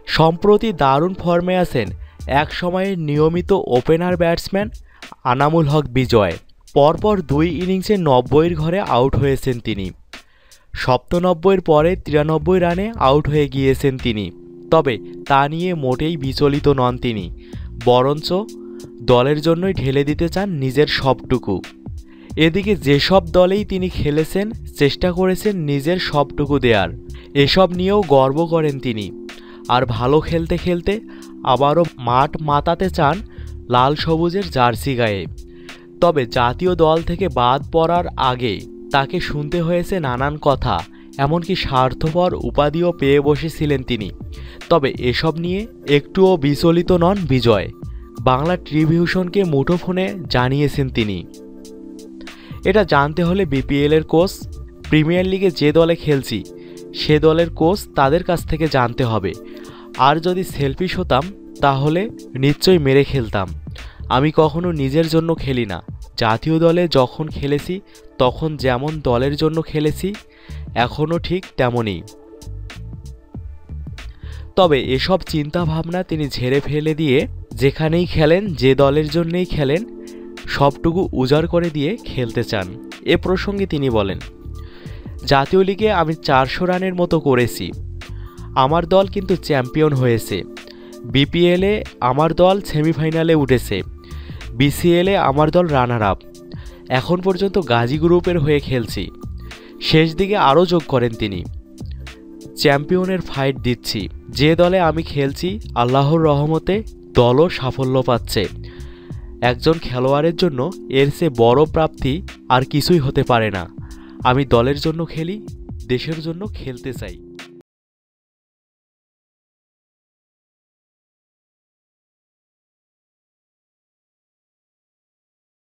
সম্প্রতি দারুণ ফর্মে আছেন এক সময়ের নিয়মিত ওপেনার ব্যাটসম্যান আনামুল হক বিজয়। পরপর 2 ইনিংসে 90-এর ঘরে আউট হয়েছেন তিনি। 97-এর পরে 93 রানে আউট হয়ে গিয়েছেন তিনি। তবে তা নিয়ে মোটেই বিচলিত নন তিনি, বরঞ্চ দলের জন্যই ঢেলে দিতে চান নিজের সবটুকু। এদিকে যেসব দলেই তিনি খেলেছেন চেষ্টা করেছেন নিজের সবটুকু দেয়ার, এসব নিয়েও গর্ব করেন তিনি। আর ভালো খেলতে খেলতে আবারও মাঠ মাতাতে চান লাল সবুজের জার্সি গায়ে। তবে জাতীয় দল থেকে বাদ পড়ার আগে তাকে শুনতে হয়েছে নানান কথা, এমনকি স্বার্থপর উপাধিও পেয়ে বসেছিলেন তিনি। তবে এসব নিয়ে একটুও বিচলিত নন বিজয়। বাংলা ট্রিবিউশনকে মুঠোফোনে জানিয়েছেন তিনি, এটা জানতে হলে বিপিএলের কোচ, প্রিমিয়ার লিগে যে দলে খেলছি সে দলের কোচ তাদের কাছ থেকে জানতে হবে। আর যদি সেলফিশ হতাম তাহলে নিশ্চয়ই মেরে খেলতাম। আমি কখনো নিজের জন্য খেলি না। জাতীয় দলে যখন খেলেছি তখন যেমন দলের জন্য খেলেছি এখনও ঠিক তেমনই। তবে এসব চিন্তা ভাবনা তিনি ঝেড়ে ফেলে দিয়ে যেখানেই খেলেন, যে দলের জন্যই খেলেন, সবটুকু উজাড় করে দিয়ে খেলতে চান। এ প্রসঙ্গে তিনি বলেন, জাতীয় লিগে আমি 400 রানের মতো করেছি। আমার দল কিন্তু চ্যাম্পিয়ন হয়েছে। বিপিএলে আমার দল সেমিফাইনালে উঠেছে। বিসিএলে আমার দল রানার আপ। এখন পর্যন্ত গাজী গ্রুপের হয়ে খেলছি। শেষ দিকে আরও যোগ করেন তিনি, চ্যাম্পিয়নের ফাইট দিচ্ছি। যে দলে আমি খেলছি আল্লাহর রহমতে দলও সাফল্য পাচ্ছে। একজন খেলোয়াড়ের জন্য এর চেয়ে বড় প্রাপ্তি আর কিছুই হতে পারে না। আমি দলের জন্য খেলি, দেশের জন্য খেলতে চাই।